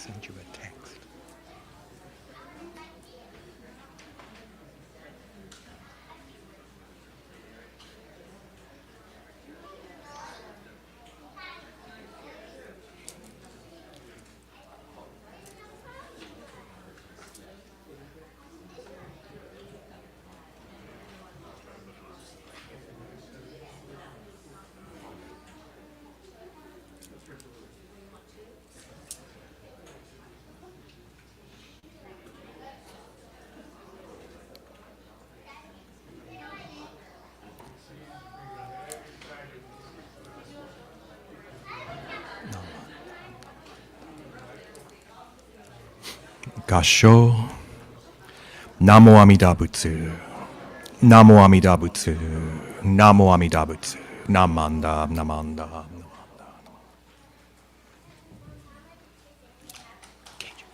send you a text. Kansho. Namo Amida Butsu. Namo Amida Butsu. Namo Amida Butsu. Namanda, Namanda. Keiju.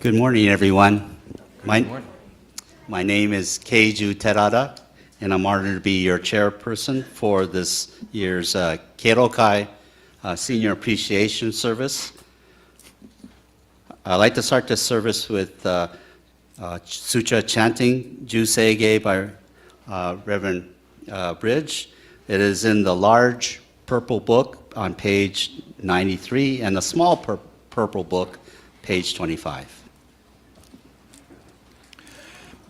Good morning, everyone. My name is Keiju Terada, and I'm honored to be your chairperson for this year's Keirokai Senior Appreciation Service. I'd like to start this service with Sutra Chanting, Juseige by Reverend Bridge. It is in the large purple book on page 93 and the small purple book, page 25.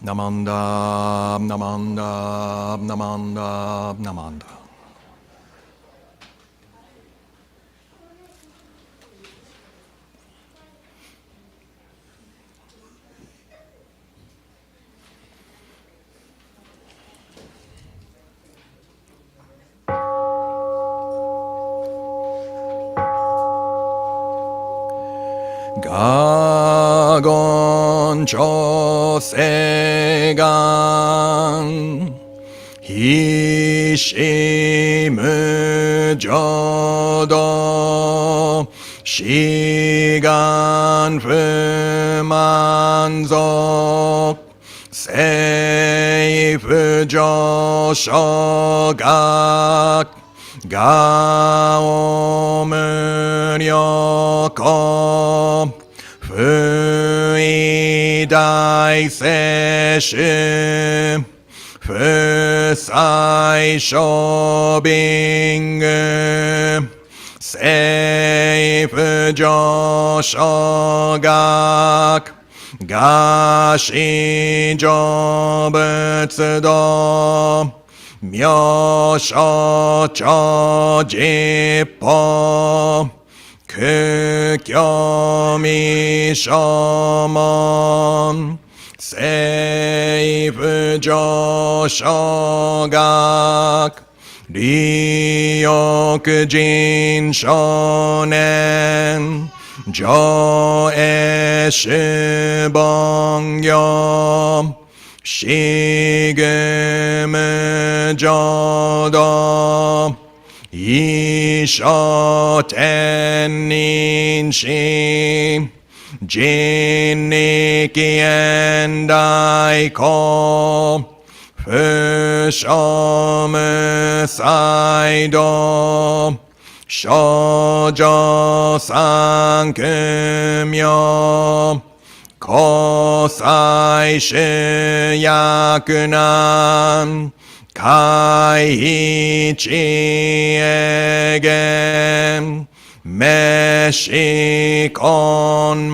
Namanda, Namanda, Namanda, Namanda. Gagon Chosegan Hishimu Jodo Shigan Fumanzok Seifu Joshogak Gao Muryoko Fui Dai Seshu Fusai Shobingu Seifu Joshogak Gashi Jobutsudo Myosho Chojippo Kukyo Mishomon Seifu Joshogak Ryokujin Shonen Joeshu Bongyo Shigumu Jodo Isho Tenninshi Jinniki Endaiko Fushomu Saido Shoujo Sankumyo Kosai Shuyakunan Kaiichi Egen Meshi Konmoan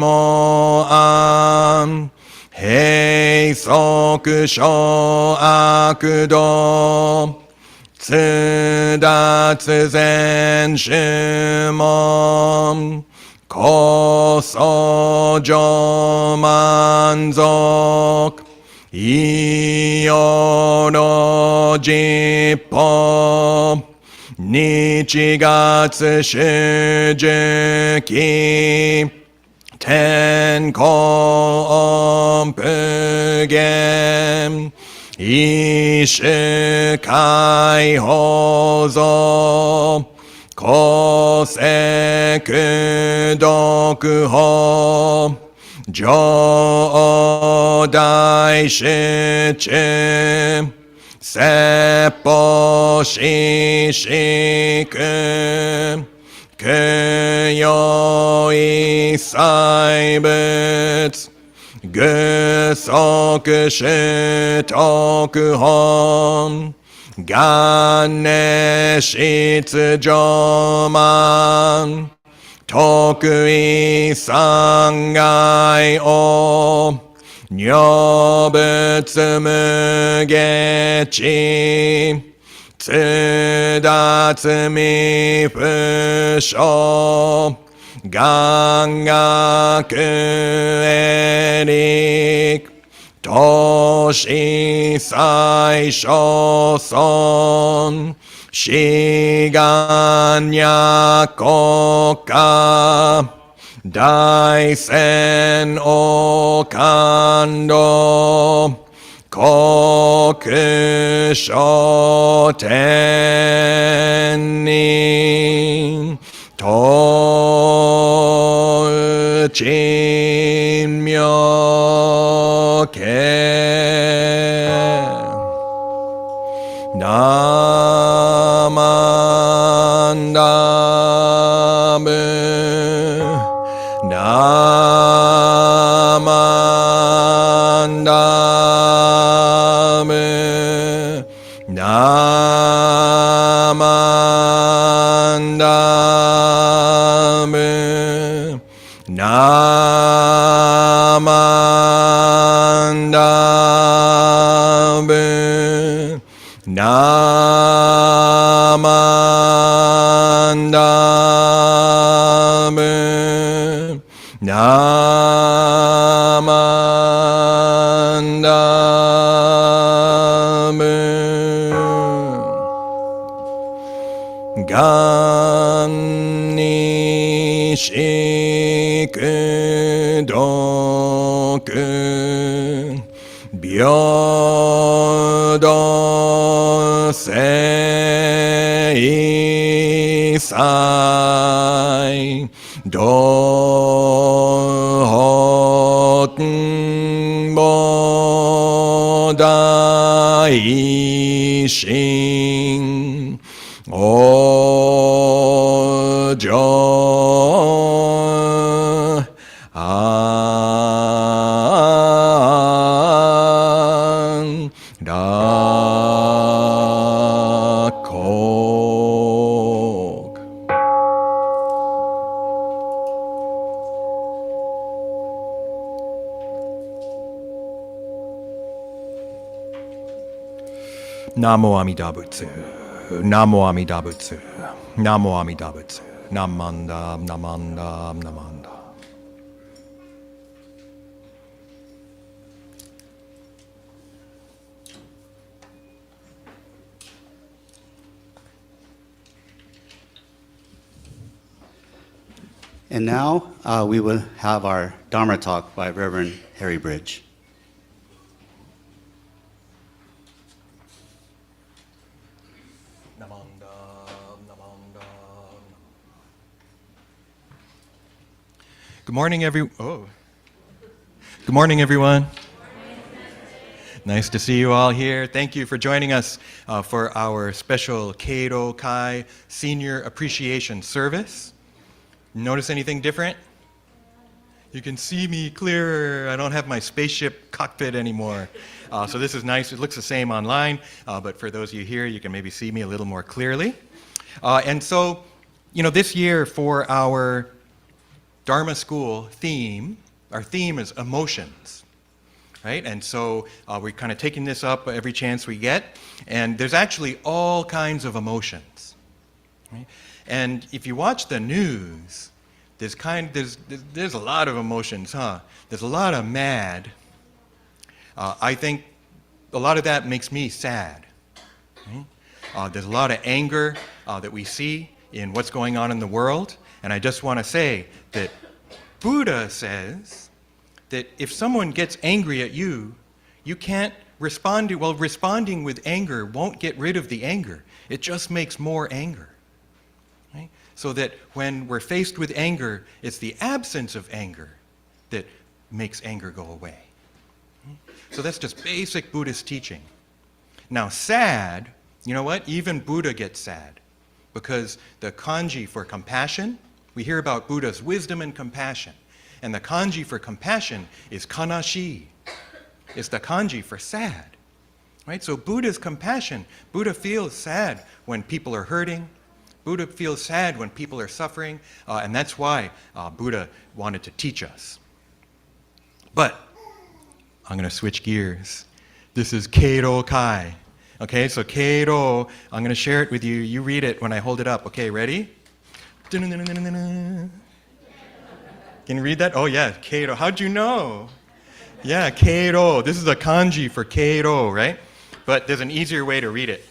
Heisoku Shoakudo Tsudatsu Zen Shumon Kosojo Manzok Iyoro Jippo 日月主樹期天候不言一種解放像公正独法上大集中説法ししく供養一切物具足主徳本元年出上満徳意三害を女仏無下地津脱未不詳願学エリ都市最小村志願や国家大戦を感動国書天に統珍妙慶ナマンダブナマンダブナマンダブナマンダブナマンダブナマンダブがんにしくどく平等正祭道本菩提心往生安楽国ナモ阿弥陀仏ナモ阿弥陀仏ナモ阿弥陀仏ナマンダナマンダナマンダ。And now we will have our Dharma talk by Reverend Harry Bridge. Good morning, Good morning, everyone. Nice to see you all here. Thank you for joining us for our special Keirokai Senior Appreciation Service. Notice anything different? You can see me clearer. I don't have my spaceship cockpit anymore. So this is nice. It looks the same online, but for those of you here, you can maybe see me a little more clearly. And so, this year for our Dharma School theme, our theme is emotions, right? And so we're kind of taking this up every chance we get, and there's actually all kinds of emotions, right? And if you watch the news, there's a lot of emotions, huh? There's a lot of mad. I think a lot of that makes me sad, right? There's a lot of anger that we see in what's going on in the world. And I just want to say that Buddha says that if someone gets angry at you, you can't respond to, well, responding with anger won't get rid of the anger. It just makes more anger. Right? So that when we're faced with anger, it's the absence of anger that makes anger go away. So that's just basic Buddhist teaching. Now, sad, you know what? Even Buddha gets sad. Because the kanji for compassion, we hear about Buddha's wisdom and compassion. And the kanji for compassion is kanashi. It's the kanji for sad. Right? So Buddha's compassion. Buddha feels sad when people are hurting. Buddha feels sad when people are suffering. And that's why Buddha wanted to teach us. But I'm going to switch gears. This is Keirokai. Okay, so Keiro, I'm going to share it with you. You read it when I hold it up. Okay, ready? Can you read that? Oh, yeah, Keiro. How'd you know? Yeah, Keiro. This is a kanji for Keiro, right? But there's an easier way to read it.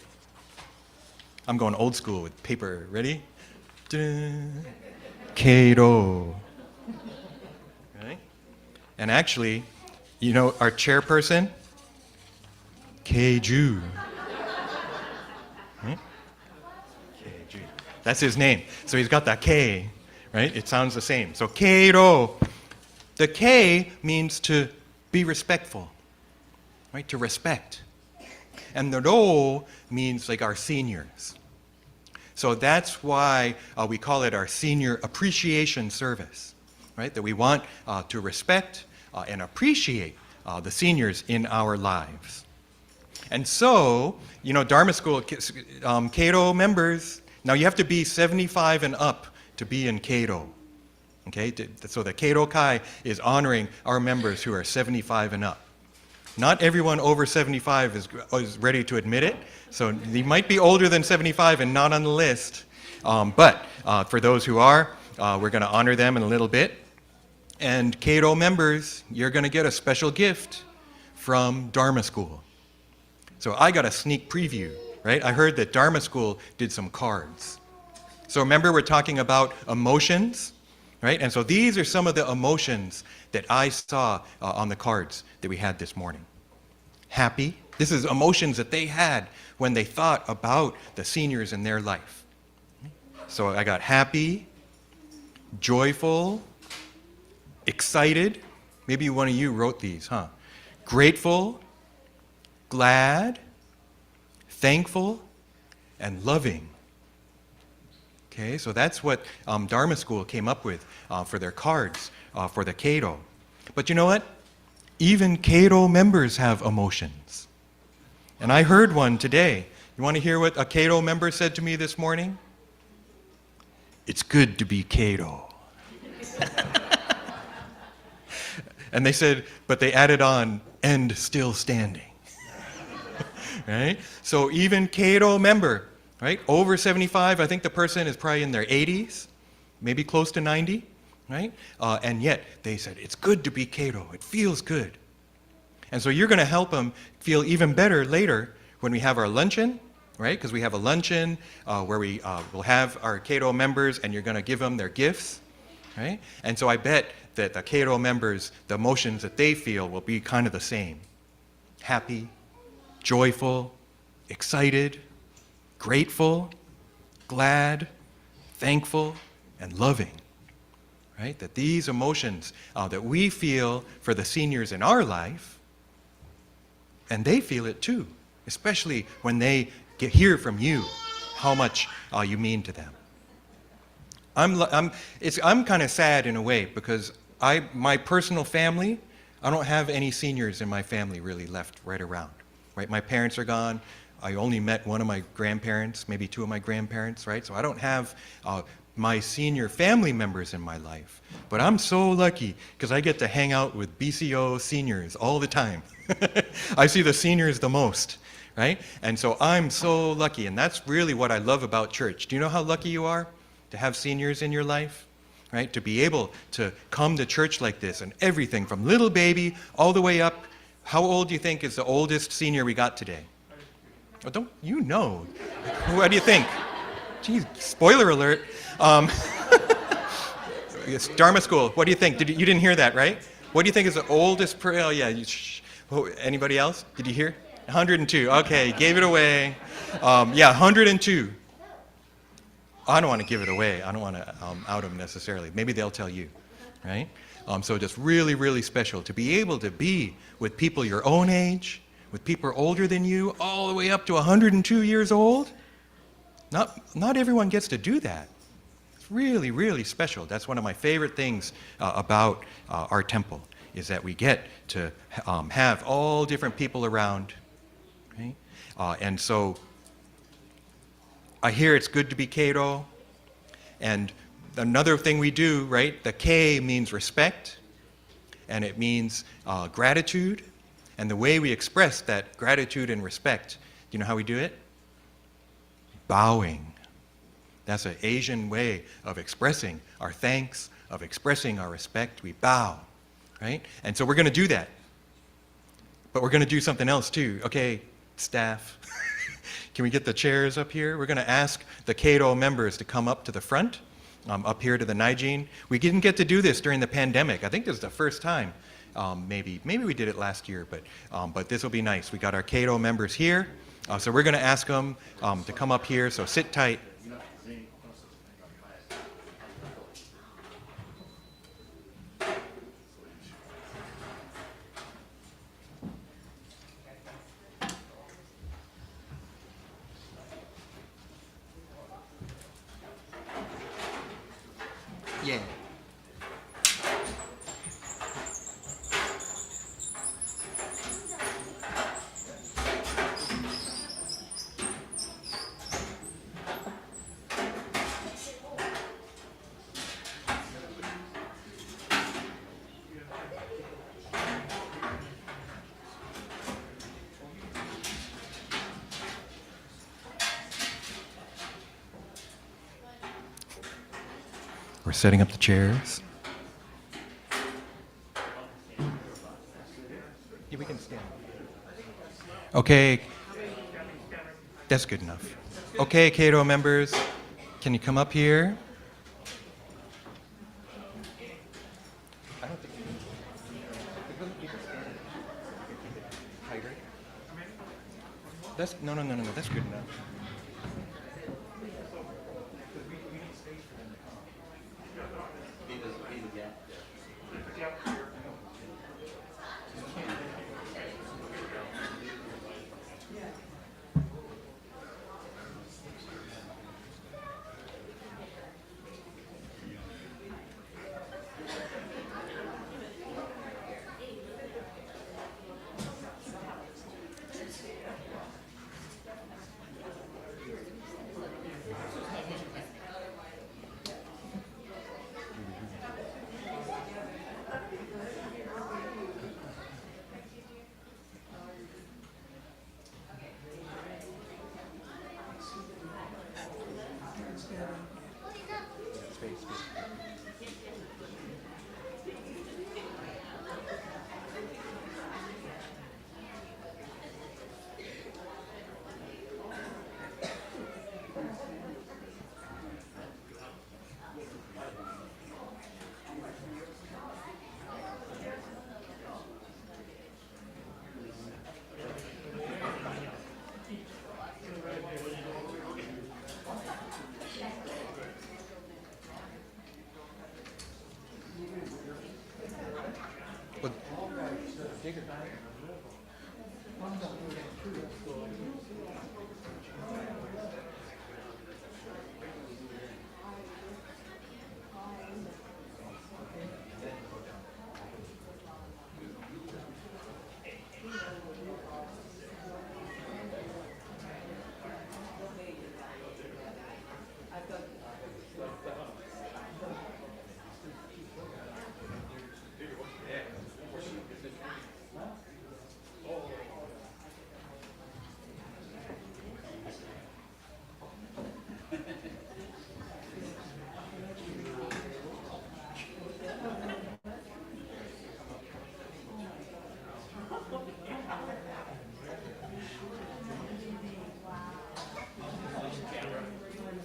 I'm going old school with paper. Ready? Keiro. Right? And actually, you know our chairperson? Keiju. Keiju. That's his name. So he's got that K, right? It sounds the same. So Keiro. The K means to be respectful, right? To respect. And the Ro means like our seniors. So that's why we call it our Senior Appreciation Service, right? That we want to respect and appreciate the seniors in our lives. And so, you know, Dharma School, Keiro members, now you have to be 75 and up to be in Keiro. Okay, so the Keirokai is honoring our members who are 75 and up. Not everyone over 75 is ready to admit it, so they might be older than 75 and not on the list. But for those who are, we're going to honor them in a little bit. And Keiro members, you're going to get a special gift from Dharma School. So I got a sneak preview, right? I heard that Dharma School did some cards. So remember we're talking about emotions, right? And so these are some of the emotions that I saw on the cards that we had this morning. Happy. This is emotions that they had when they thought about the seniors in their life. So I got happy, joyful, excited. Maybe one of you wrote these, huh? Grateful, glad, thankful, and loving. Okay, so that's what Dharma School came up with for their cards for the Keiro. But you know what? Even Keiro members have emotions. And I heard one today. You want to hear what a Keiro member said to me this morning? It's good to be Keiro. And they said, but they added on, and still standing. Right? So even Keiro member, right? Over 75, I think the person is probably in their 80s, maybe close to 90, right? And yet they said, it's good to be Keiro. It feels good. And so you're going to help them feel even better later when we have our luncheon, right? Because we have a luncheon where we will have our Keiro members and you're going to give them their gifts, right? And so I bet that the Keiro members, the emotions that they feel will be kind of the same. Happy, joyful, excited, grateful, glad, thankful, and loving. Right? That these emotions that we feel for the seniors in our life, and they feel it too, especially when they hear from you how much you mean to them. I'm kind of sad in a way because my personal family, I don't have any seniors in my family really left right around. Right? My parents are gone. I only met one of my grandparents, maybe two of my grandparents, right? So I don't have my senior family members in my life. But I'm so lucky because I get to hang out with BCO seniors all the time. I see the seniors the most, right? And so I'm so lucky, and that's really what I love about church. Do you know how lucky you are to have seniors in your life? Right? To be able to come to church like this and everything from little baby all the way up. How old do you think is the oldest senior we got today? Oh, don't you know? What do you think? Geez, spoiler alert. It's Dharma School. What do you think? You didn't hear that, right? What do you think is the oldest prayer? Oh, yeah. Anybody else? Did you hear? 102. Okay, gave it away. Yeah, 102. I don't want to give it away. I don't want to out them necessarily. Maybe they'll tell you, right? So just really, really special to be able to be with people your own age, with people older than you, all the way up to 102 years old. Not everyone gets to do that. It's really, really special. That's one of my favorite things about our temple, is that we get to have all different people around. Right? And so I hear it's good to be Keiro. And another thing we do, right, the Kei means respect, and it means gratitude. And the way we express that gratitude and respect, do you know how we do it? Bowing. That's an Asian way of expressing our thanks, of expressing our respect. We bow, right? And so we're going to do that. But we're going to do something else too. Okay, staff, can we get the chairs up here? We're going to ask the Keiro members to come up to the front, up here to the Naijin. We didn't get to do this during the pandemic. I think this is the first time. Maybe we did it last year, but this will be nice. We got our Keiro members here, so we're going to ask them to come up here. So sit tight. Yeah. We're setting up the chairs. Yeah, we can stand. Okay, that's good enough. Okay, Keiro members, can you come up here? I don't think tighter. That's no, that's good enough.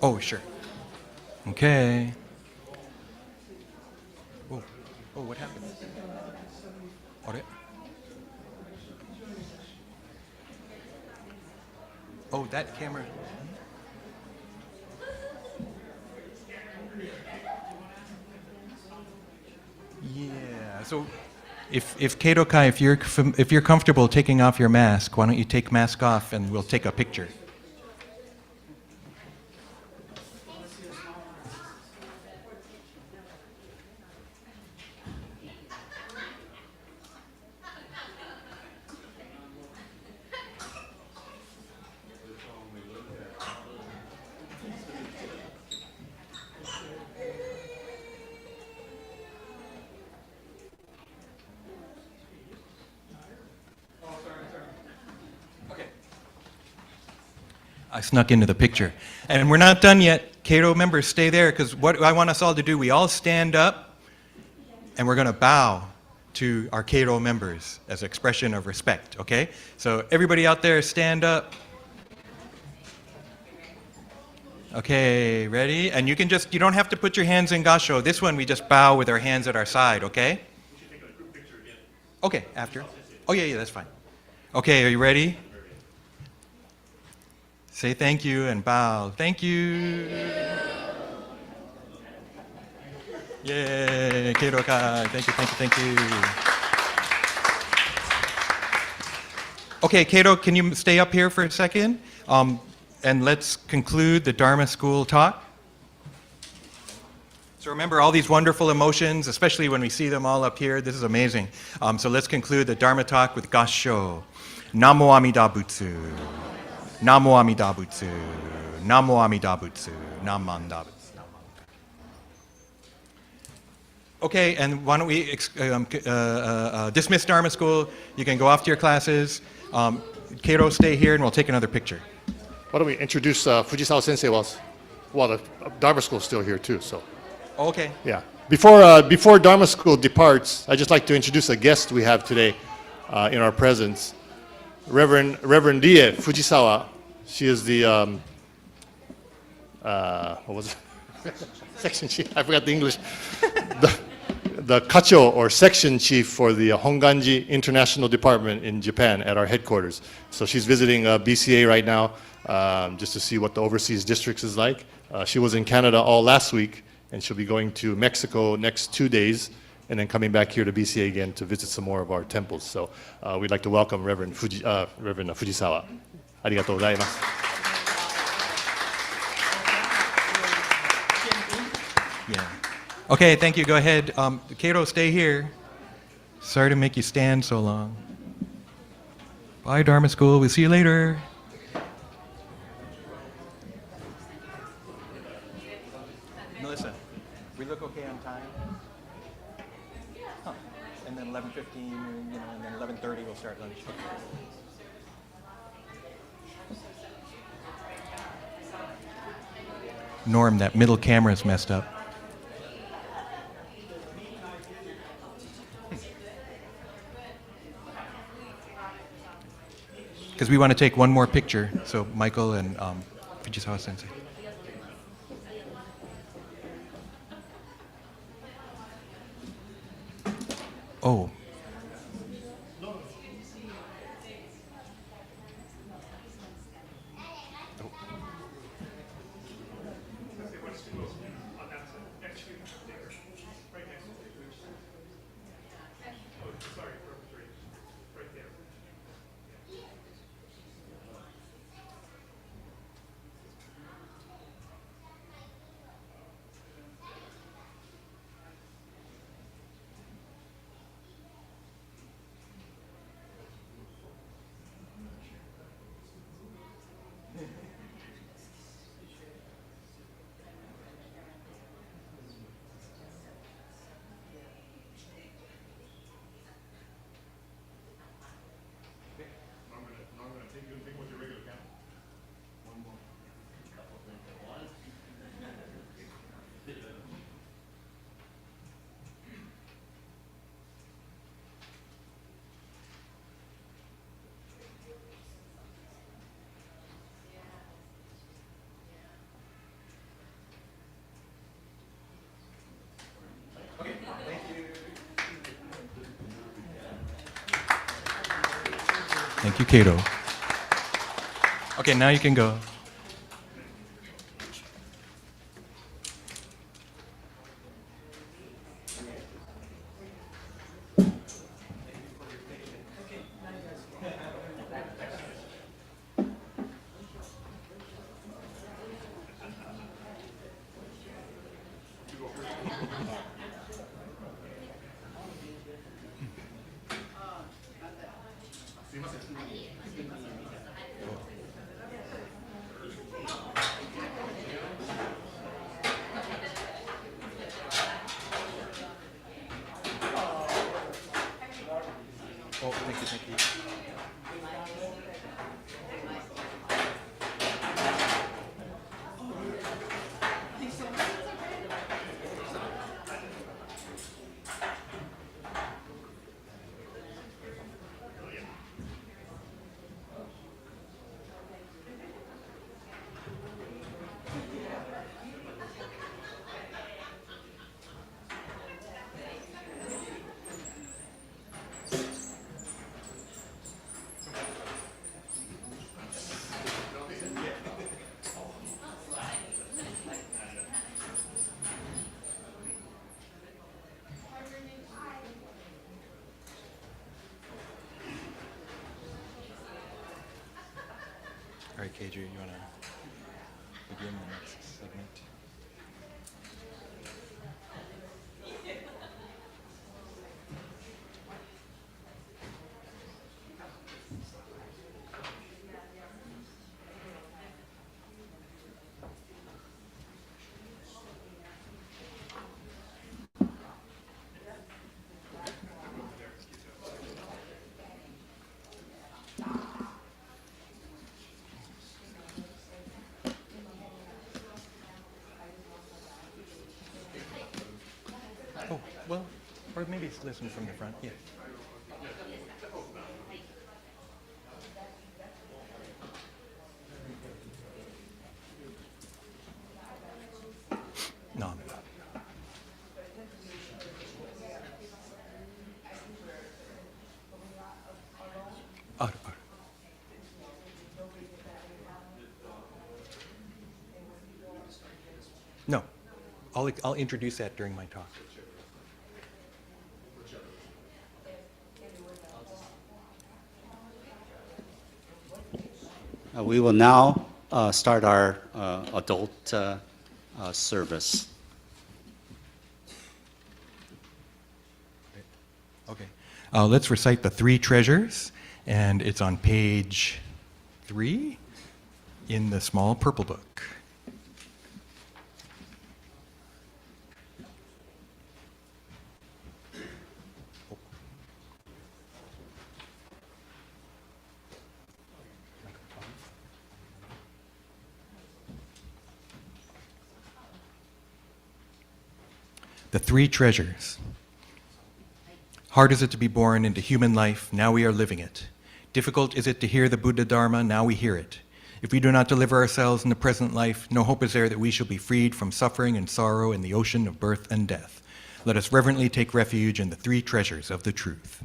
Oh, sure. Okay. Oh, oh, what happened? Ore? Oh, that camera. Yeah. So, if Keirokai, if you're comfortable taking off your mask, why don't you take mask off and we'll take a picture. I snuck into the picture. And we're not done yet. Keiro members, stay there, because what I want us all to do, we all stand up, and we're going to bow to our Keiro members as an expression of respect, okay? So everybody out there, stand up. Okay, ready? And you don't have to put your hands in Gassho. This one, we just bow with our hands at our side, okay? We should take a group picture again. Okay, after. Oh, yeah, that's fine. Okay, are you ready? Say thank you and bow. Thank you. Yay, Keirokai. Thank you, thank you, thank you. Okay, Keiro, can you stay up here for a second? And let's conclude the Dharma School talk. So remember all these wonderful emotions, especially when we see them all up here. This is amazing. So let's conclude the Dharma talk with Gassho. Namo Amida Butsu. Namo Amida Butsu. Namo Amida Butsu. Namanda Butsu. Okay, and why don't we dismiss Dharma School? You can go off to your classes. Keiro, stay here and we'll take another picture. Why don't we introduce Fujisawa Sensei while the Dharma School is still here too, so. Okay. Yeah. Before Dharma School departs, I'd just like to introduce a guest we have today in our presence. Reverend Rie Fujisawa. She is the, what was it? Section chief, I forgot the English. The Kacho, or section chief for the Honganji International Department in Japan at our headquarters. So she's visiting BCA right now just to see what the overseas districts is like. She was in Canada all last week, and she'll be going to Mexico next 2 days, and then coming back here to BCA again to visit some more of our temples. So we'd like to welcome Reverend Fujisawa. Arigatou gozaimasu. Yeah. Okay, thank you. Go ahead. Keiro, stay here. Sorry to make you stand so long. Bye, Dharma School. We'll see you later. Melissa, we look okay on time? Huh. And then 11:15, and then 11:30 we'll start lunch. Norm, that middle camera's messed up. Because we want to take one more picture, so Michael and Fujisawa Sensei. Oh. Thank you, Keiro. Okay, now you can go. Oh, thank you, thank you. All right, Keiju, you want to begin the next segment? Oh, well, or maybe listen from the front, yeah. No. No, I'll introduce that during my talk. We will now start our adult service. Okay. Let's recite the three treasures, and it's on page 3 in the small purple book. The three treasures. Hard is it to be born into human life, now we are living it. Difficult is it to hear the Buddha Dharma, now we hear it. If we do not deliver ourselves in the present life, no hope is there that we shall be freed from suffering and sorrow in the ocean of birth and death. Let us reverently take refuge in the three treasures of the truth.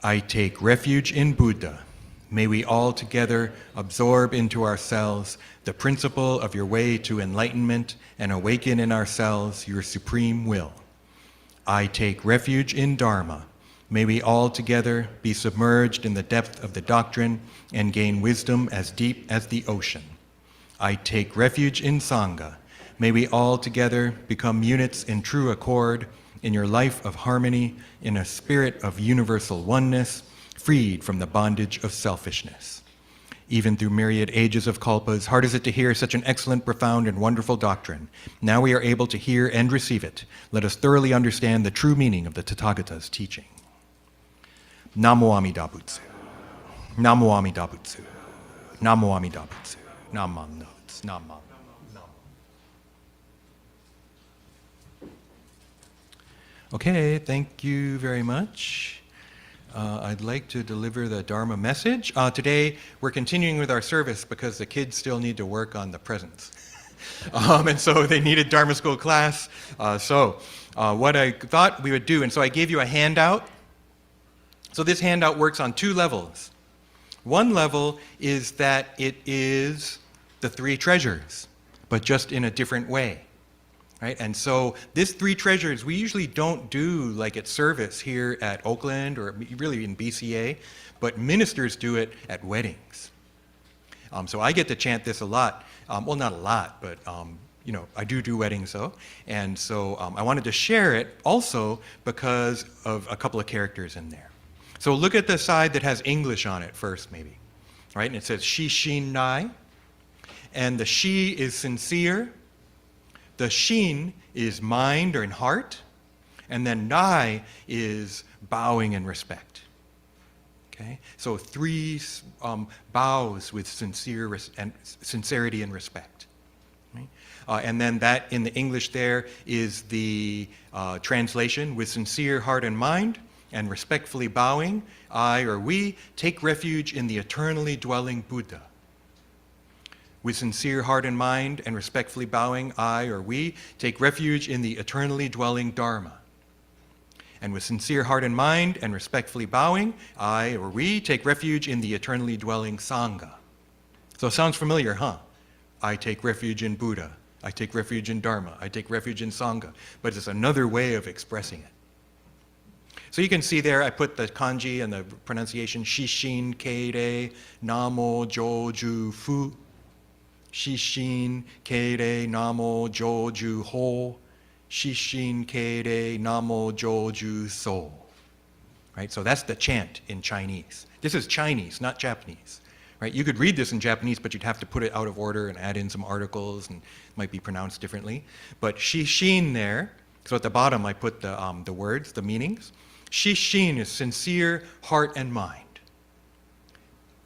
I take refuge in Buddha. May we all together absorb into ourselves the principle of your way to enlightenment and awaken in ourselves your supreme will. I take refuge in Dharma. May we all together be submerged in the depth of the doctrine and gain wisdom as deep as the ocean. I take refuge in Sangha. May we all together become units in true accord, in your life of harmony, in a spirit of universal oneness, freed from the bondage of selfishness. Even through myriad ages of kalpas, hard is it to hear such an excellent, profound, and wonderful doctrine. Now we are able to hear and receive it. Let us thoroughly understand the true meaning of the Tathagata's teaching. Namo Amida Butsu. Namo Amida Butsu. Namo Amida Butsu. Namam notes. Namam. Okay, thank you very much. I'd like to deliver the Dharma message. Today, we're continuing with our service because the kids still need to work on the presents. And so they needed Dharma School class. So what I thought we would do, and so I gave you a handout So this handout works on two levels. One level is that it is the three treasures, but just in a different way. Right? And so this three treasures, we usually don't do like at service here at Oakland or really in BCA, but ministers do it at weddings. So I get to chant this a lot. Well, not a lot, but I do weddings though. And so I wanted to share it also because of a couple of characters in there. So look at the side that has English on it first, maybe. Right? And it says Shishinrai. And the shi is sincere. The shin is mind or in heart. And then nai is bowing in respect. Okay? So three bows with sincerity and respect. Right? And then that in the English there is the translation: with sincere heart and mind and respectfully bowing, I or we take refuge in the eternally dwelling Buddha. With sincere heart and mind and respectfully bowing, I or we take refuge in the eternally dwelling Dharma. And with sincere heart and mind and respectfully bowing, I or we take refuge in the eternally dwelling Sangha. So it sounds familiar, huh? I take refuge in Buddha. I take refuge in Dharma. I take refuge in Sangha. But it's another way of expressing it. So you can see there, I put the kanji and the pronunciation Shishin Keide Namo Joju Fu. Shishin Keide Namo Joju Ho. Shishin Keide Namo Joju So. Right? So that's the chant in Chinese. This is Chinese, not Japanese. Right? You could read this in Japanese, but you'd have to put it out of order and add in some articles, and it might be pronounced differently. But Shishin there, so at the bottom I put the words, the meanings. Shishin is sincere heart and mind.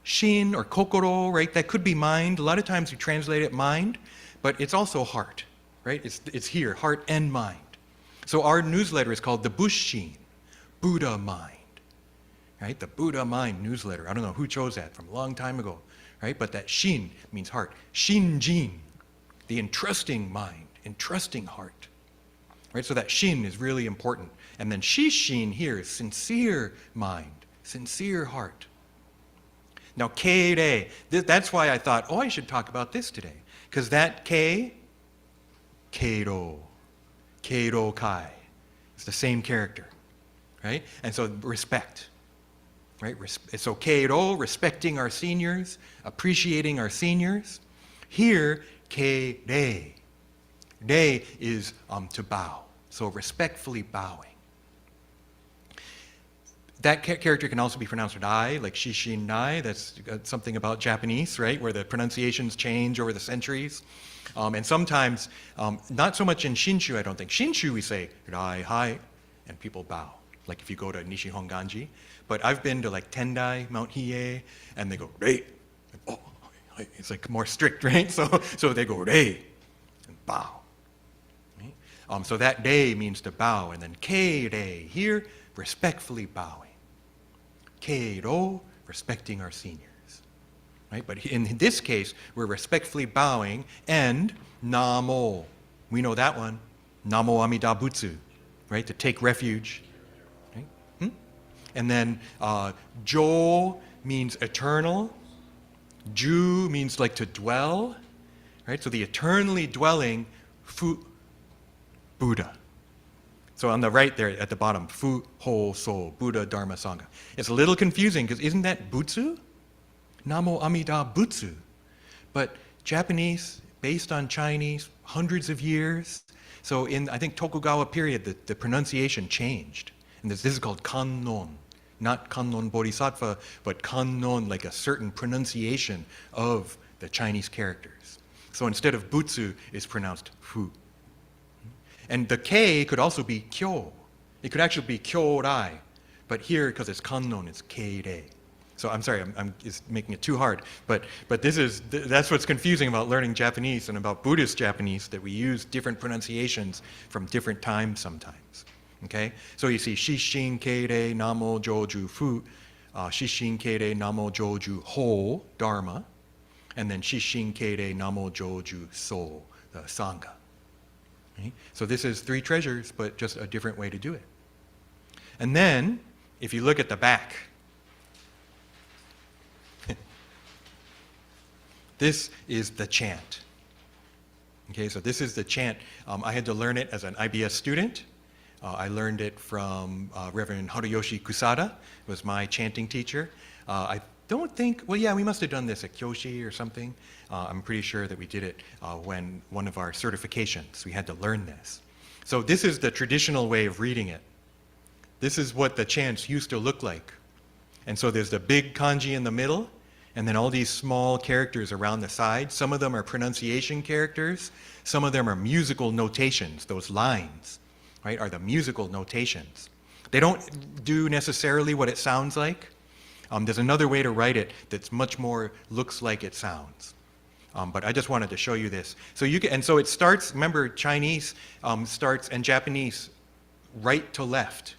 Shin or kokoro, right? That could be mind. A lot of times we translate it mind, but it's also heart, right? It's here, heart and mind. So our newsletter is called the Bushin, Buddha Mind, right? The Buddha Mind newsletter. I don't know who chose that from a long time ago, right? But that shin means heart. Shinjin, the entrusting mind, entrusting heart, right? So that shin is really important. And then shishin here is sincere mind, sincere heart. Now, keire, that's why I thought, I should talk about this today. Because that Keiro, Keirokai, it's the same character, right? And so respect, right? So Keiro, respecting our seniors, appreciating our seniors. Here, keire, re is to bow, so respectfully bowing. That character can also be pronounced with I, like Shishinrai. That's something about Japanese, right, where the pronunciations change over the centuries. And sometimes, not so much in Shinshu, I don't think. Shinshu, we say Rai, Hai, and people bow, like if you go to Nishihonganji. But I've been to like Tendai, Mount Hiei, and they go Rei. Oh, it's like more strict, right? So they go Rei and bow. Right? So that Rei means to bow, and then Keirei, here, respectfully bowing. Keiro, respecting our seniors. Right? But in this case, we're respectfully bowing, and Namo. We know that one. Namo Amida Butsu, right? To take refuge. Right? And then Jo means eternal. Ju means like to dwell. Right? So the eternally dwelling Buddha. So on the right there at the bottom, Fu, Ho, So, Buddha, Dharma, Sangha. It's a little confusing because isn't that Butsu? Namo Amida Butsu. But Japanese, based on Chinese, hundreds of years. So in, I think, Tokugawa period, the pronunciation changed. And this is called Kannon. Not Kannon Bodhisattva, but Kannon, like a certain pronunciation of the Chinese characters. So instead of Butsu, it's pronounced Fu. And the K could also be Kyo. It could actually be Kyorai. But here, because it's Kannon, it's Keirei. So I'm sorry, I'm it's making it too hard. But that's what's confusing about learning Japanese and about Buddhist Japanese, that we use different pronunciations from different times sometimes. Okay? So you see, Shishin Keirei Namo Joju Fu, Shishin Keirei Namo Joju Ho, Dharma, and then Shishin Keirei Namo Joju So, the Sangha. Right? So this is three treasures, but just a different way to do it. And then if you look at the back, this is the chant. Okay, so this is the chant. I had to learn it as an IBS student. I learned it from Reverend Haruyoshi Kusada, was my chanting teacher. I don't think, well, yeah, we must have done this at Kyoshi or something. I'm pretty sure that we did it when one of our certifications, we had to learn this. So this is the traditional way of reading it. This is what the chants used to look like. And so there's the big kanji in the middle, and then all these small characters around the side. Some of them are pronunciation characters. Some of them are musical notations. Those lines, right, are the musical notations. They don't do necessarily what it sounds like. There's another way to write it that's much more looks like it sounds. But I just wanted to show you this. So you can, and so it starts, remember Chinese starts, and Japanese, right to left,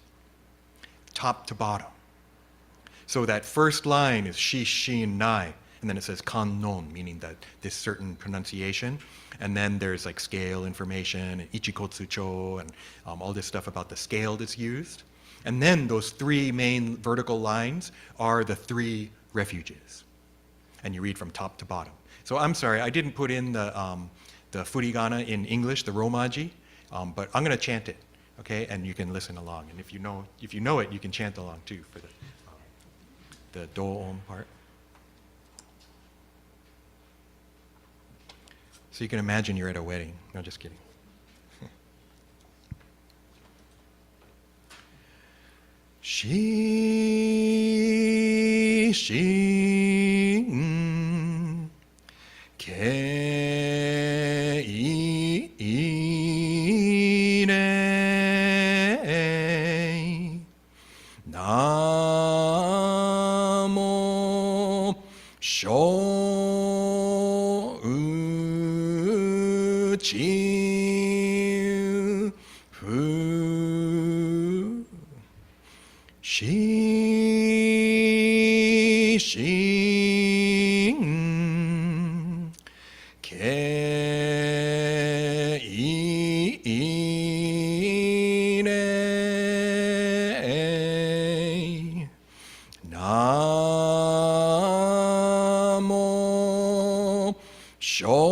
top to bottom. So that first line is Shishinrai, and then it says kannon, meaning that this certain pronunciation. And then there's like scale information, and ichikotsucho, and all this stuff about the scale that's used. And then those three main vertical lines are the three refuges. And you read from top to bottom. So I'm sorry, I didn't put in the furigana in English, the romaji, but I'm going to chant it, okay? And you can listen along. And if you know it, you can chant along too for the do-on part. So you can imagine you're at a wedding. No, just kidding. Shishin Keire Namo Shouchi Fu Shishin Keire Namo Shouchi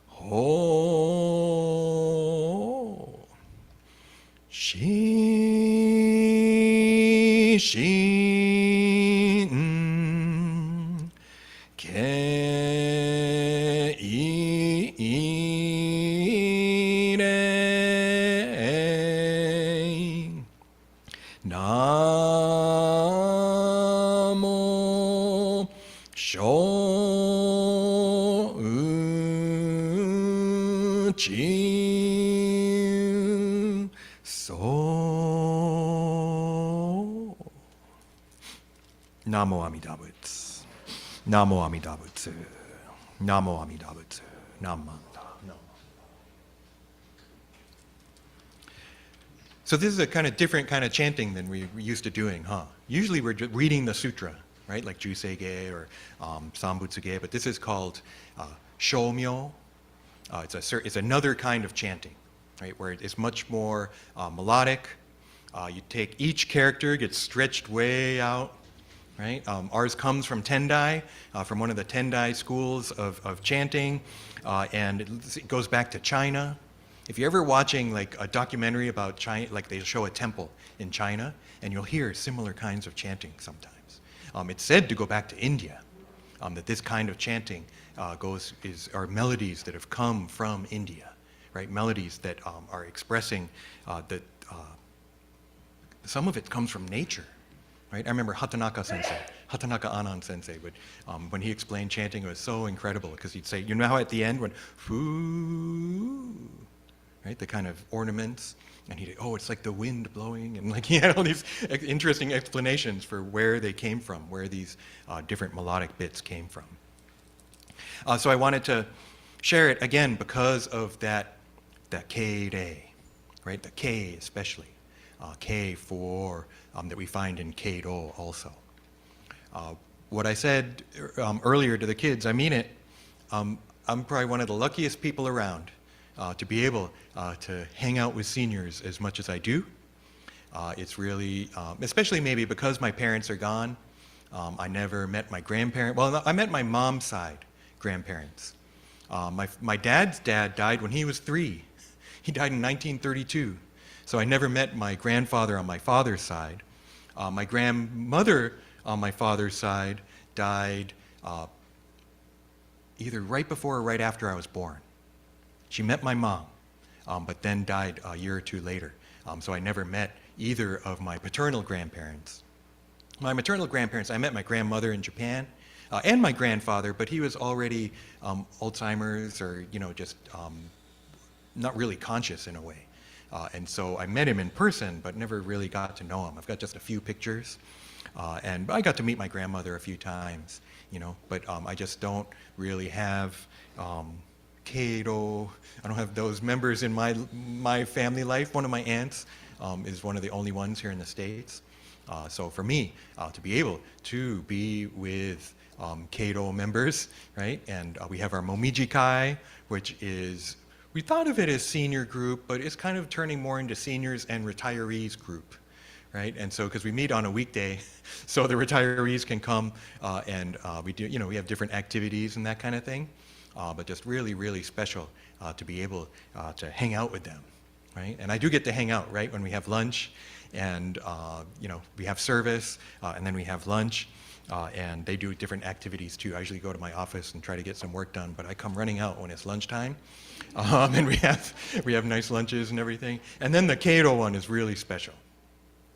Ho Shishin Keire Namo Shouchi So Namo Amida Butsu. Namo Amida Butsu. Namo Amida Butsu. Namo. So this is a kind of different kind of chanting than we're used to doing, huh? Usually we're reading the sutra, right? Like Juseige or Sambutsuge, but this is called shomyo. It's another kind of chanting, right? Where it's much more melodic. You take each character, gets stretched way out, right? Ours comes from Tendai, from one of the Tendai schools of chanting, and it goes back to China. If you're ever watching like a documentary about China, like they show a temple in China, and you'll hear similar kinds of chanting sometimes. It's said to go back to India, that this kind of chanting are melodies that have come from India, right? Melodies that are expressing that some of it comes from nature, right? I remember Hatanaka Anand sensei, when he explained chanting, it was so incredible because he'd say, you know how at the end when foo, right, the kind of ornaments, and he'd, it's like the wind blowing, and like he had all these interesting explanations for where they came from, where these different melodic bits came from. So I wanted to share it again because of that Keirei, right? The Kei especially, Kei for that we find in Keiro also. What I said earlier to the kids, I mean it. I'm probably one of the luckiest people around to be able to hang out with seniors as much as I do. It's really, especially maybe because my parents are gone, I never met my grandparents. Well, I met my mom's side grandparents. My dad's dad died when he was 3. He died in 1932. So I never met my grandfather on my father's side. My grandmother on my father's side died either right before or right after I was born. She met my mom, but then died a year or 2 later. So I never met either of my paternal grandparents. My maternal grandparents, I met my grandmother in Japan, and my grandfather, but he was already Alzheimer's or, just not really conscious in a way. And so I met him in person, but never really got to know him. I've got just a few pictures. And I got to meet my grandmother a few times, but I just don't really have Keiro. I don't have those members in my family life. One of my aunts is one of the only ones here in the States. So for me, to be able to be with Keiro members, right? And we have our Momiji Kai, which is, we thought of it as senior group, but it's kind of turning more into seniors and retirees group, right? And so, because we meet on a weekday, so the retirees can come and we do, we have different activities and that kind of thing, but just really, really special to be able to hang out with them, right? And I do get to hang out, right, when we have lunch, and we have service, and then we have lunch, and they do different activities too. I usually go to my office and try to get some work done, but I come running out when it's lunchtime, and we have nice lunches and everything. And then the Keiro one is really special,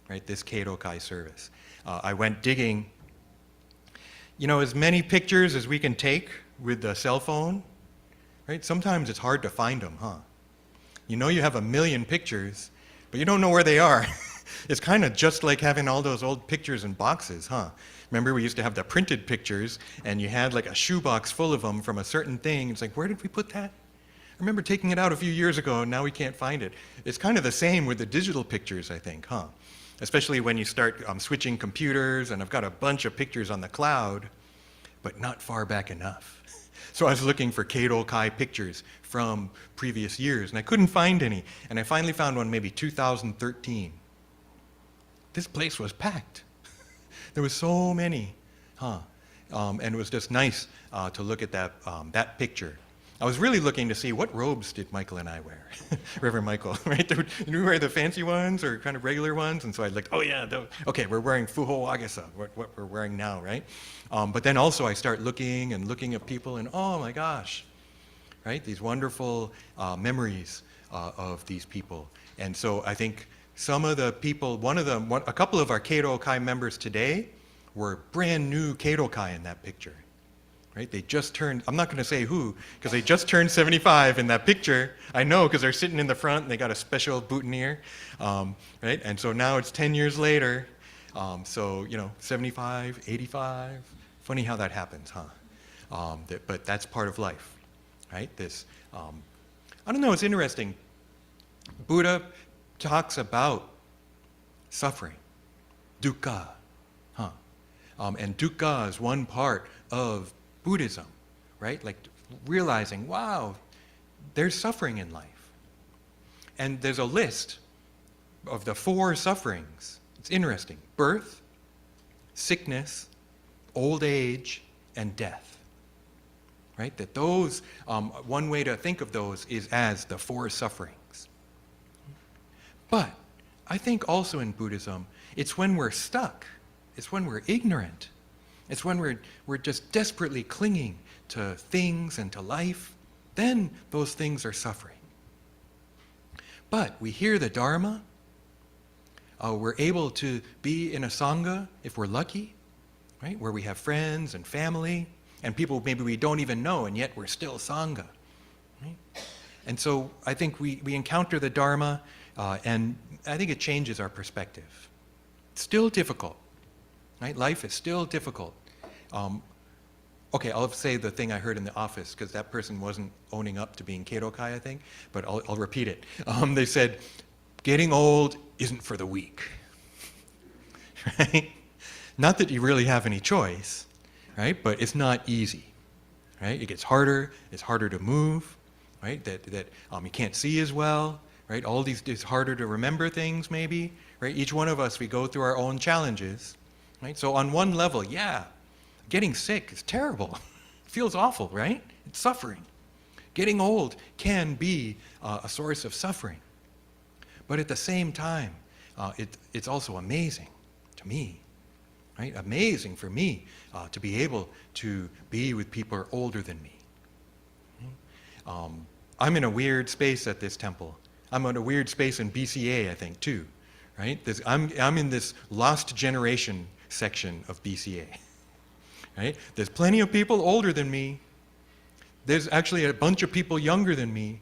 right? This Keirokai service. I went digging, as many pictures as we can take with the cell phone, right? Sometimes it's hard to find them, huh? You have 1 million pictures, but you don't know where they are. It's kind of just like having all those old pictures in boxes, huh? Remember, we used to have the printed pictures, and you had like a shoebox full of them from a certain thing. It's like, where did we put that? I remember taking it out a few years ago, and now we can't find it. It's kind of the same with the digital pictures, I think, huh? Especially when you start switching computers, and I've got a bunch of pictures on the cloud, but not far back enough. So I was looking for Keirokai pictures from previous years, and I couldn't find any. And I finally found one, maybe 2013. This place was packed. There was so many, huh? And it was just nice to look at that picture. I was really looking to see what robes did Michael and I wear, Reverend Michael, right? Do we wear the fancy ones or kind of regular ones? And so I looked, oh yeah, okay, we're wearing Fuho Agasa, what we're wearing now, right? But then also I start looking at people, and oh my gosh, right? These wonderful memories of these people. And so I think some of the people, a couple of our Keirokai members today were brand new Keirokai in that picture. Right? They just turned, I'm not going to say who, because they just turned 75 in that picture. I know, because they're sitting in the front and they got a special boutonniere, right? And so now it's 10 years later, 75, 85. Funny how that happens, huh? But that's part of life, right? I don't know, it's interesting. Buddha talks about suffering, dukkha, huh? And dukkha is one part of Buddhism, right? Like realizing, wow, there's suffering in life. And there's a list of the 4 sufferings. It's interesting. Birth, sickness, old age, and death. Right? That those, one way to think of those is as the 4 sufferings. But I think also in Buddhism, it's when we're stuck. It's when we're ignorant. It's when we're just desperately clinging to things and to life, then those things are suffering. But we hear the Dharma, we're able to be in a Sangha, if we're lucky, right? Where we have friends and family, and people maybe we don't even know, and yet we're still Sangha. Right? And so I think we encounter the Dharma, and I think it changes our perspective. It's still difficult. Right? Life is still difficult. Okay, I'll say the thing I heard in the office, because that person wasn't owning up to being Keirokai, I think, but I'll repeat it. They said, getting old isn't for the weak. Right? Not that you really have any choice, right? But it's not easy. Right? It gets harder, it's harder to move, right? That you can't see as well, right? All these, it's harder to remember things maybe, right? Each one of us, we go through our own challenges, right? So on one level, yeah, getting sick is terrible. It feels awful, right? It's suffering. Getting old can be a source of suffering. But at the same time, it's also amazing to me, right? Amazing for me to be able to be with people who are older than me. I'm in a weird space at this temple. I'm in a weird space in BCA, I think, too, right? I'm in this lost generation section of BCA, right? There's plenty of people older than me. There's actually a bunch of people younger than me,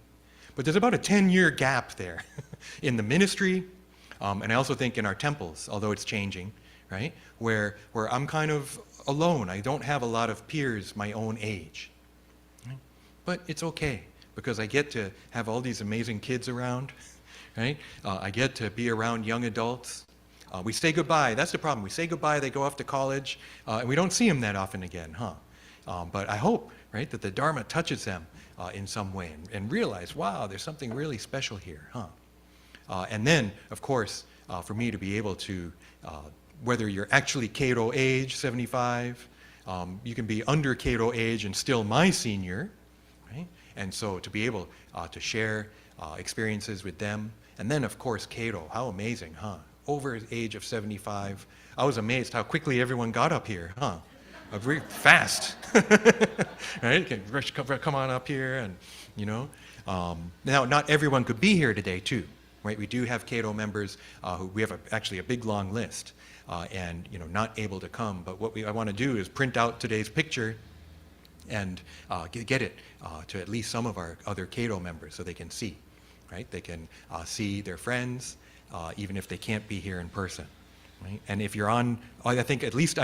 but there's about a 10-year gap there in the ministry, and I also think in our temples, although it's changing, right? Where I'm kind of alone. I don't have a lot of peers my own age. Right? But it's okay, because I get to have all these amazing kids around, right? I get to be around young adults. We say goodbye. That's the problem. We say goodbye, they go off to college, and we don't see them that often again, huh? But I hope, right, that the Dharma touches them in some way and realize, wow, there's something really special here, huh? And then, of course, for me to be able to, whether you're actually Keiro age, 75, you can be under Keiro age and still my senior, right? And so to be able to share experiences with them. And then, of course, Keiro, how amazing, huh? Over the age of 75. I was amazed how quickly everyone got up here, huh? Very fast, right? Come on up here, and you know. Now, not everyone could be here today, too, right? We do have Keiro members who we have actually a big long list, and you know, not able to come. But what I want to do is print out today's picture and get it to at least some of our other Keiro members so they can see, right? They can see their friends, even if they can't be here in person. Right? And if you're on, I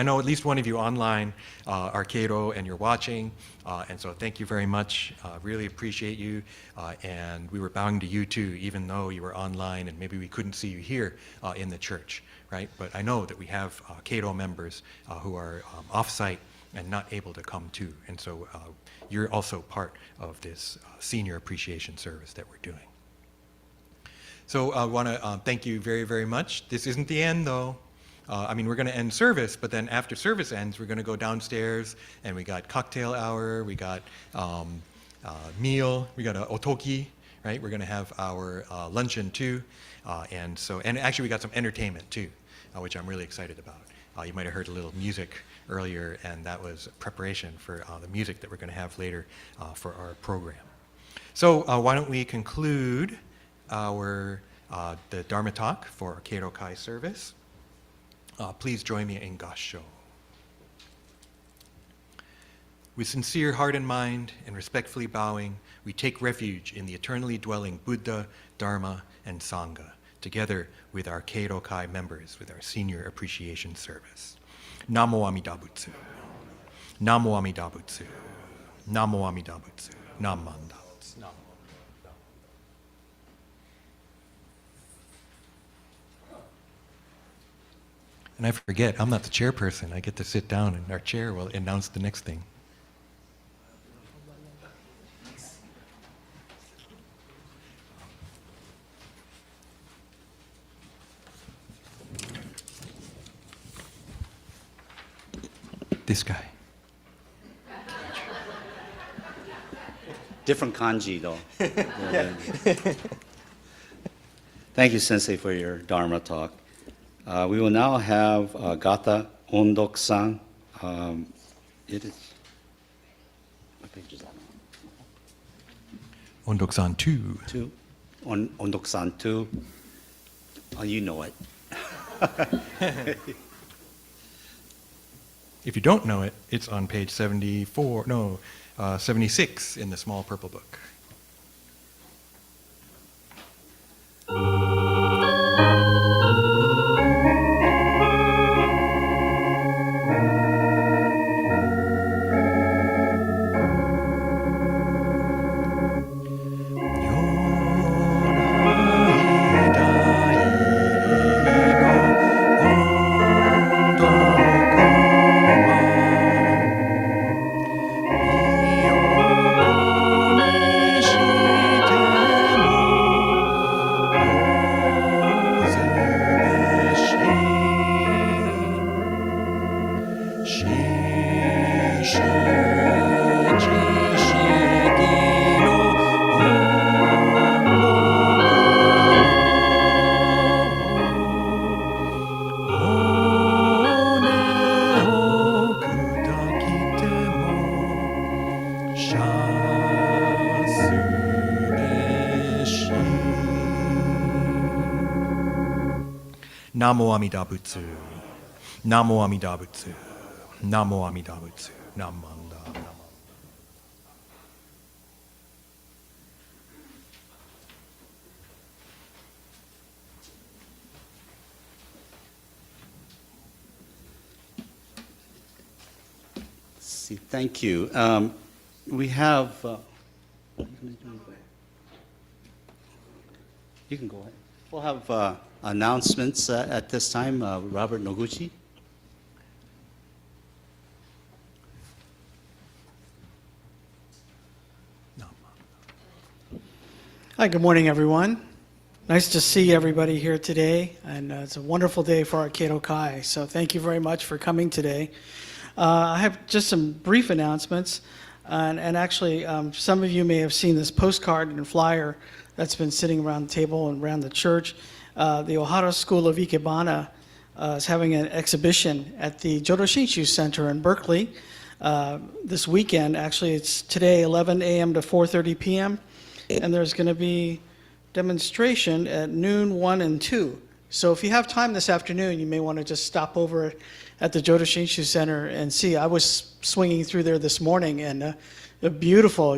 know at least one of you online are Keiro and you're watching, and so thank you very much. Really appreciate you, and we were bowing to you too, even though you were online and maybe we couldn't see you here in the church, right? But I know that we have Keiro members who are off-site and not able to come too, and so you're also part of this senior appreciation service that we're doing. So I want to thank you very, very much. This isn't the end, though. I mean, we're going to end service, but then after service ends, we're going to go downstairs, and we got cocktail hour, we got meal, we got a otoki, right? We're going to have our luncheon, too. And actually, we got some entertainment, too, which I'm really excited about. You might have heard a little music earlier, and that was preparation for the music that we're going to have later for our program. So why don't we conclude the Dharma talk for Keirokai service. Please join me in Gassho. With sincere heart and mind and respectfully bowing, we take refuge in the eternally dwelling Buddha, Dharma, and Sangha, together with our Keirokai members, with our Senior Appreciation Service. Namo Amida Butsu. Namo Amida Butsu. Namo Amida Butsu. Nam Manda. And I forget, I'm not the chairperson. I get to sit down and our chair will announce the next thing. This guy. Different kanji, though. Thank you, Sensei, for your Dharma talk. We will now have Gatha Ondokusan. It is. What page is that on? Ondokusan II. Two. Ondokusan II. Oh, you know it. If you don't know it, it's on page 76 in the small purple book. Namo Amida Butsu. Namo Amida Butsu. Namo Amida Butsu. Namanda. Namo. See, thank you. We have. You can go ahead. We'll have announcements at this time. Robert Noguchi. Hi, good morning, everyone. Nice to see everybody here today, and it's a wonderful day for our Keirokai, so thank you very much for coming today. I have just some brief announcements, and actually, some of you may have seen this postcard and flyer that's been sitting around the table and around the church. The Ohara School of Ikebana is having an exhibition at the Jodo Shinshu Center in Berkeley this weekend. Actually, it's today 11 a.m. to 4:30 p.m., and there's going to be demonstration at noon, 1, and 2. So if you have time this afternoon, you may want to just stop over at the Jodo Shinshu Center and see. I was swinging through there this morning, and a beautiful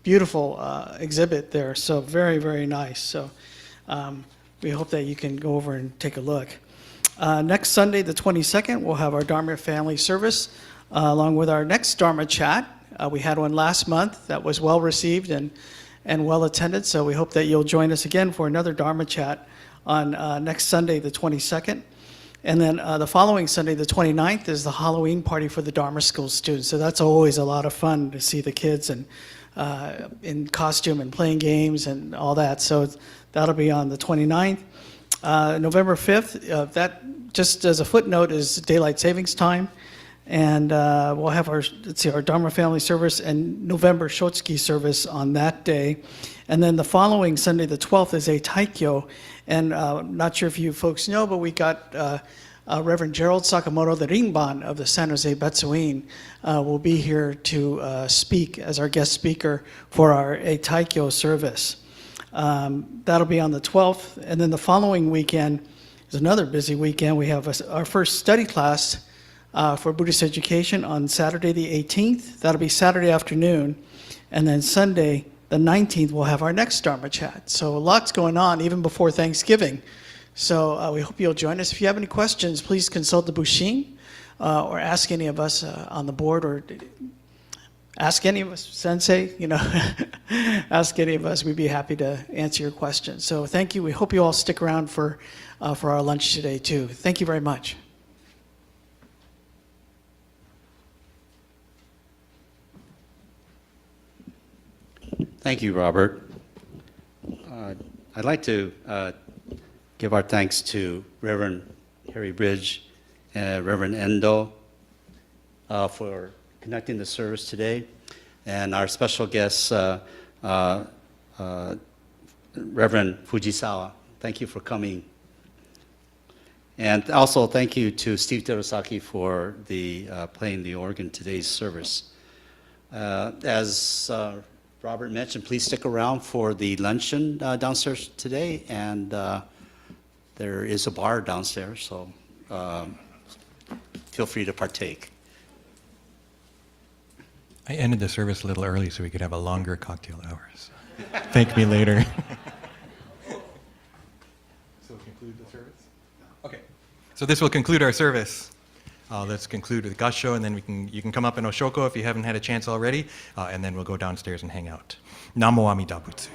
exhibit there. So very, very nice. So we hope that you can go over and take a look. Next Sunday, the 22nd, we'll have our Dharma family service along with our next Dharma chat. We had one last month that was well received and well attended, so we hope that you'll join us again for another Dharma chat on next Sunday, the 22nd. And then the following Sunday, the 29th, is the Halloween party for the Dharma School students. So that's always a lot of fun to see the kids and in costume and playing games and all that. So that'll be on the 29th. November 5th, that just as a footnote is daylight savings time. And we'll have our Dharma family service and November Shotsuki service on that day. And then the following Sunday, the 12th, is a Taikyo. And not sure if you folks know, but we got Reverend Gerald Sakamoto, the Ringban of the San Jose Betsuin, will be here to speak as our guest speaker for our Taikyo service. That'll be on the 12th. And then the following weekend is another busy weekend. We have our first study class for Buddhist education on Saturday the 18th. That'll be Saturday afternoon. And then Sunday the 19th, we'll have our next Dharma chat. So a lot's going on even before Thanksgiving. So we hope you'll join us. If you have any questions, please consult the Bushin or ask any of us on the board, or ask any of us, Sensei, ask any of us. We'd be happy to answer your questions. So thank you. We hope you all stick around for our lunch today too. Thank you very much. Thank you, Robert. I'd like to give our thanks to Reverend Harry Bridge and Reverend Endo for conducting the service today, and our special guest, Reverend Fujisawa. Thank you for coming. And also thank you to Steve Terusaki for playing the organ today's service. As Robert mentioned, please stick around for the luncheon downstairs today, and there is a bar downstairs, so feel free to partake. I ended the service a little early so we could have a longer cocktail hours. Thank me later. So conclude the service? Okay. So this will conclude our service. Let's conclude with Gassho, and then you can come up in Oshoko if you haven't had a chance already, and then we'll go downstairs and hang out. Namo Amida Butsu.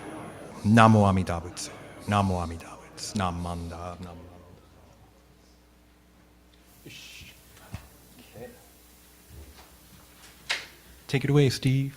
Namo Amida Butsu. Namo Amida Butsu. Namanda. Namanda. Okay. Take it away, Steve.